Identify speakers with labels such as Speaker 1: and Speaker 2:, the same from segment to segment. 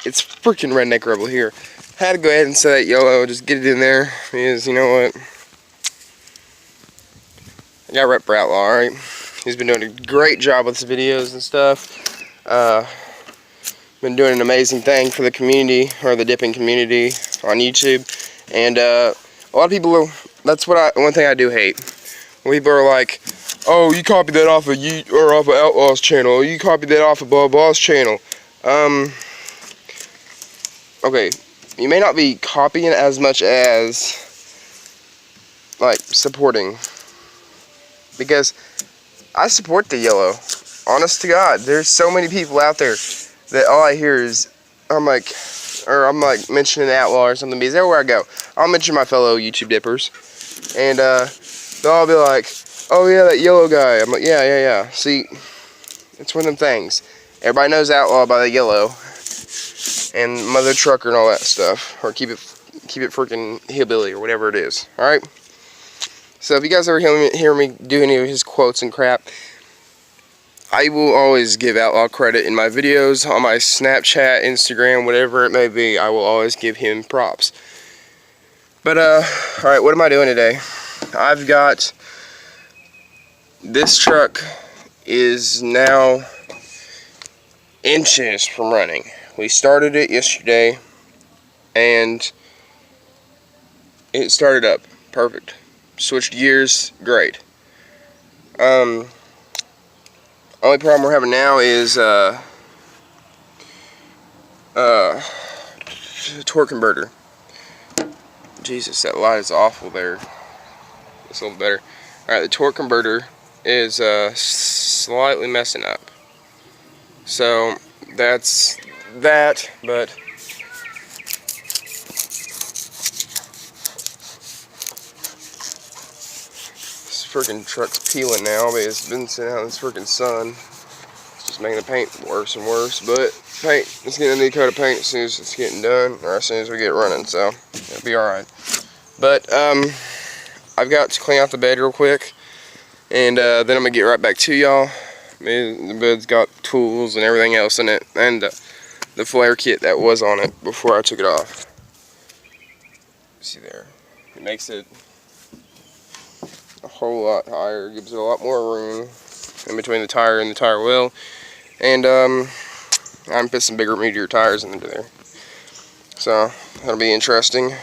Speaker 1: it's freaking Redneck Rebel here. Had to go ahead and set that yellow, just get it in there, because you know what? I got Rep for Outlaw, alright? He's been doing a great job with his videos and stuff. Been doing an amazing thing for the community, or the dipping community on YouTube. And a lot of people, that's one thing I do hate. When people are like, oh, you copied that off of off of Outlaw's channel, or you copied that off of blah blah's channel. Okay, you may not be copying as much as like supporting, because I support the yellow. Honest to God, there's so many people out there that all I hear is I'm like mentioning Outlaw or something, because everywhere I go, I'll mention my fellow YouTube dippers, and they'll all be like, oh yeah, that yellow guy. I'm like, yeah. See, it's one of them things. Everybody knows Outlaw by the yellow, and Mother Trucker and all that stuff, or keep it freaking hillbilly or whatever it is. All right. So if you guys ever hear me do any of his quotes and crap, I will always give Outlaw credit in my videos, on my Snapchat, Instagram, whatever it may be. I will always give him props. But, alright, what am I doing today? I've got, this truck is now inches from running. We started it yesterday, and it started up perfect. Switched gears, great. Only problem we're having now is torque converter. Jesus, that light is awful there. It's a little better. Alright, the torque converter is slightly messing up. So that's that, but this freaking truck's peeling now because it's been sitting out in this freaking sun. It's just making the paint worse and worse, but paint, it's getting a new coat of paint as soon as it's getting done, or as soon as we get running, so it'll be alright. But I've got to clean out the bed real quick, and then I'm gonna get right back to y'all. The bed's got tools and everything else in it, and the flare kit that was on it before I took it off. See there, it makes it a whole lot higher, gives it a lot more room in between the tire and the tire wheel, and I'm put some bigger, meatier tires into there, so that'll be interesting.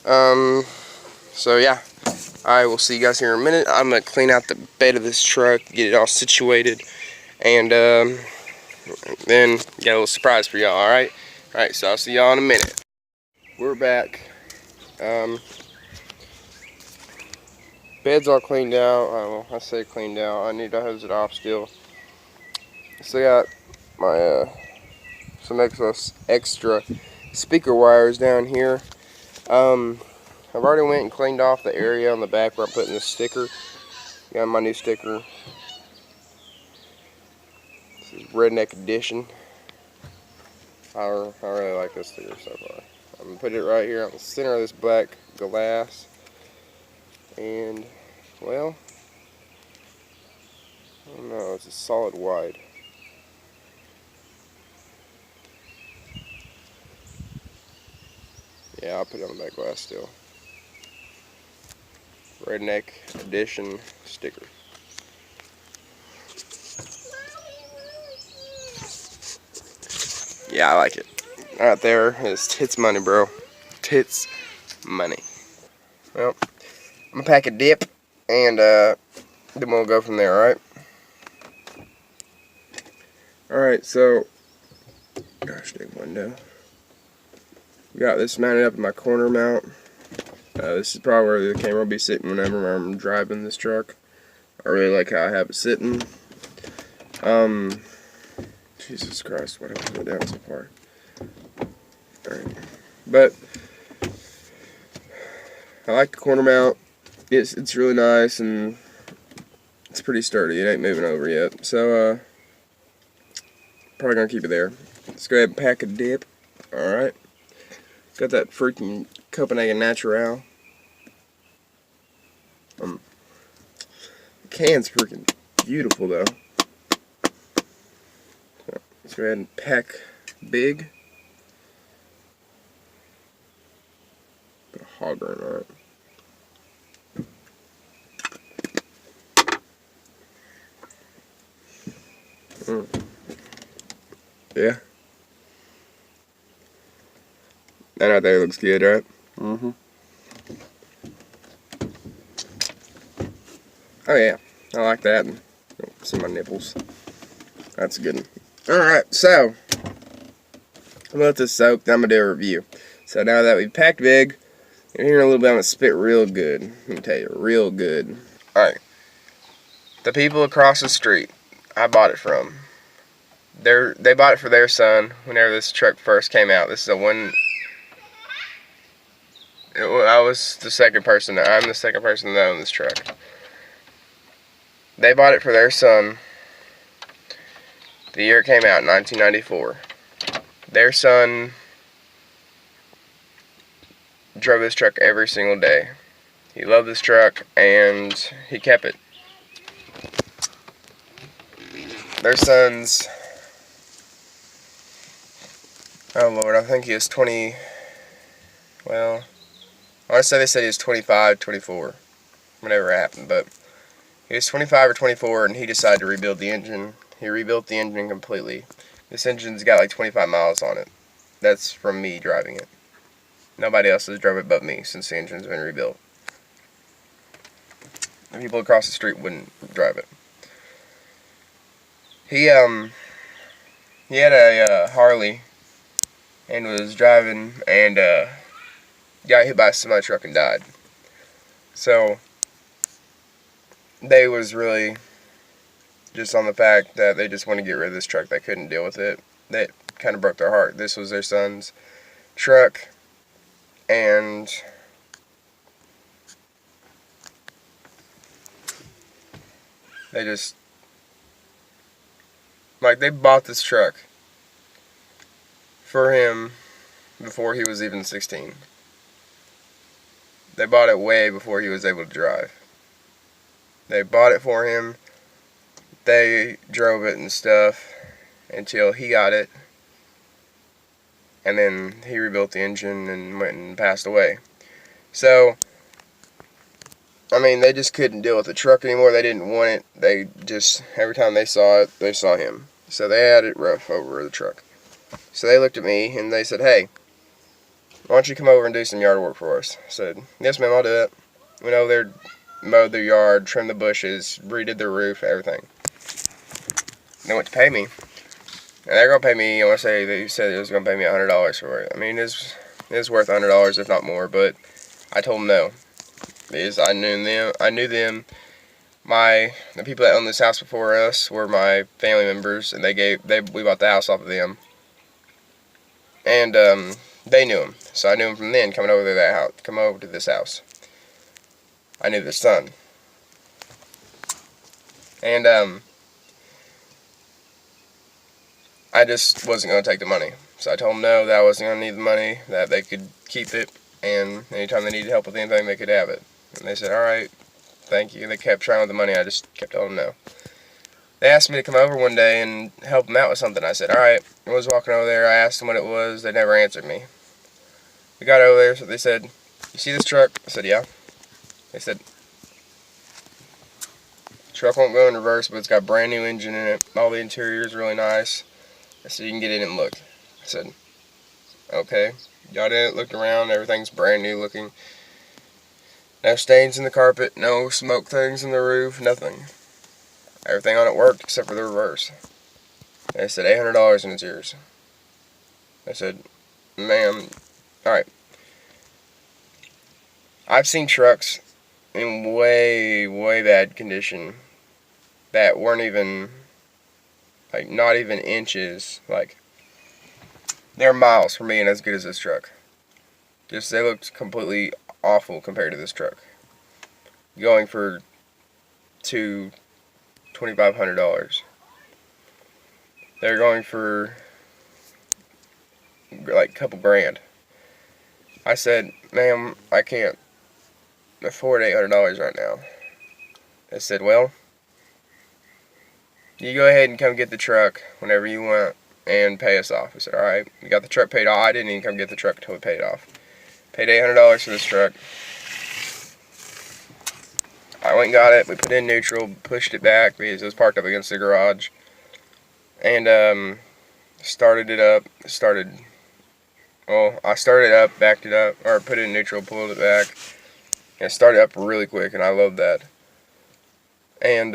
Speaker 1: So yeah, I will see you guys here in a minute. I'm gonna clean out the bed of this truck, get it all situated, and then got a little surprise for y'all. Alright, so I'll see y'all in a minute. We're back. Bed's all cleaned out. Well, I say cleaned out. I need to hose it off still. So I got my some extra speaker wires down here. I've already went and cleaned off the area on the back where I'm putting the sticker. Got my new sticker. This is Redneck Edition. I really like this sticker so far. I'm gonna put it right here on the center of this black glass. And, well, I don't know, it's a solid white. Yeah, I'll put it on the back glass still. Redneck Edition sticker. Yeah, I like it. Right there is tits money, bro. Tits money. Well, I'm gonna pack a dip, and then we'll go from there, alright? Alright, so, gosh dang window. Got this mounted up in my corner mount. This is probably where the camera will be sitting whenever I'm driving this truck. I really like how I have it sitting. Jesus Christ, what have I put down so far? Alright. But I like the corner mount. It's really nice, and it's pretty sturdy. It ain't moving over yet. So probably gonna keep it there. Let's go ahead and pack a dip. Alright. Got that freaking Copenhagen Natural. The can's freaking beautiful though. So let's go ahead and pack big. Put a hog burn on it. Yeah. That right there looks good, right?
Speaker 2: Mm-hmm.
Speaker 1: Oh yeah, I like that. See my nipples. That's a good one. Alright, so I'm gonna let this soak, then I'm gonna do a review. So now that we've packed big, you're hearing a little bit, I'm gonna spit real good. Let me tell you, real good. Alright. The people across the street I bought it from. They bought it for their son whenever this truck first came out. This is a one. I was the second person. I'm the second person that owned this truck. They bought it for their son the year it came out, in 1994. Their son drove this truck every single day. He loved this truck and he kept it. Their son's, oh Lord, I think he was 20, well, I want to say they said he was 25, 24, whenever it happened, but he was 25 or 24 and he decided to rebuild the engine. He rebuilt the engine completely. This engine's got like 25 miles on it. That's from me driving it. Nobody else has drove it but me since the engine's been rebuilt. The people across the street wouldn't drive it. He had a Harley and was driving and got hit by a semi truck and died. So they was really just on the fact that they just want to get rid of this truck. They couldn't deal with it. That kind of broke their heart. This was their son's truck, and they just, like, they bought this truck for him before he was even 16. They bought it way before he was able to drive. They bought it for him. They drove it and stuff until he got it. And then he rebuilt the engine and went and passed away. So, I mean, they just couldn't deal with the truck anymore. They didn't want it. They just, every time they saw it, they saw him. So they had it rough over the truck. So they looked at me and they said, "Hey, why don't you come over and do some yard work for us?" I said, "Yes, ma'am, I'll do it." Went over there, mowed their yard, trimmed the bushes, redid their roof, everything. They went to pay me. And they're going to pay me, I want to say, they said it was going to pay me $100 for it. I mean, it's worth $100, if not more, but I told them no. Because I knew them. The people that owned this house before us were my family members, and we bought the house off of them. And they knew him, so I knew him from then. Come over to this house. I knew the son, and I just wasn't going to take the money. So I told them no, that I wasn't going to need the money, that they could keep it, and anytime they needed help with anything, they could have it. And they said, "All right, thank you." They kept trying with the money. I just kept telling them no. They asked me to come over one day and help them out with something. I said, "All right." I was walking over there. I asked them what it was. They never answered me. We got over there, so they said, "You see this truck?" I said, "Yeah." They said, "Truck won't go in reverse, but it's got a brand new engine in it. All the interior is really nice." I said, "You can get in and look." I said, "Okay." Got in it, looked around. Everything's brand new looking. No stains in the carpet, no smoke things in the roof, nothing. Everything on it worked except for the reverse. They said $800 and it's yours. I said, "Ma'am, alright." I've seen trucks in way, way bad condition that weren't even, like, not even inches. Like, they're miles from being as good as this truck. Just, they looked completely awful compared to this truck. Going for $2,500. They're going for like a couple grand. I said, "Ma'am, I can't afford $800 right now." They said, "Well, you go ahead and come get the truck whenever you want. and pay us off. We said, alright, we got the truck paid off. I didn't even come get the truck until we paid it off. Paid $800 for this truck. I went and got it. We put it in neutral, pushed it back because it was parked up against the garage. And started it up. I started it up, backed it up, or put it in neutral, pulled it back. And it started up really quick, and I love that. And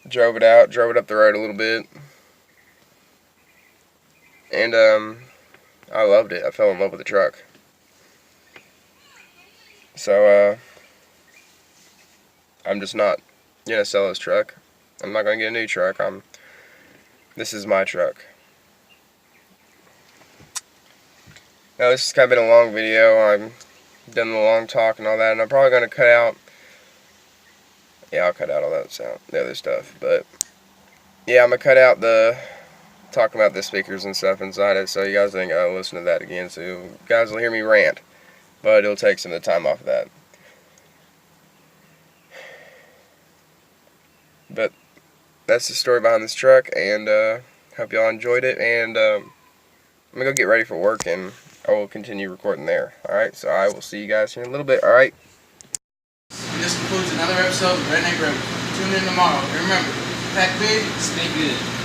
Speaker 1: drove it up the road a little bit. And I loved it. I fell in love with the truck. So I'm just not gonna sell this truck. I'm not gonna get a new truck. This is my truck. Now this has kind of been a long video. I've done the long talk and all that, and I'm probably gonna cut out. Yeah, I'll cut out all that sound, the other stuff. But yeah, I'm gonna cut out the talking about the speakers and stuff inside it, so you guys ain't gotta listen to that again. So you guys will hear me rant, but it'll take some of the time off of that. But that's the story behind this truck, and hope y'all enjoyed it. And I'm gonna go get ready for work, and I will continue recording there. Alright, so I will see you guys here in a little bit. Alright.
Speaker 2: And this concludes another episode of Redneck Rebel. Tune in tomorrow. And remember, pack big, stay good.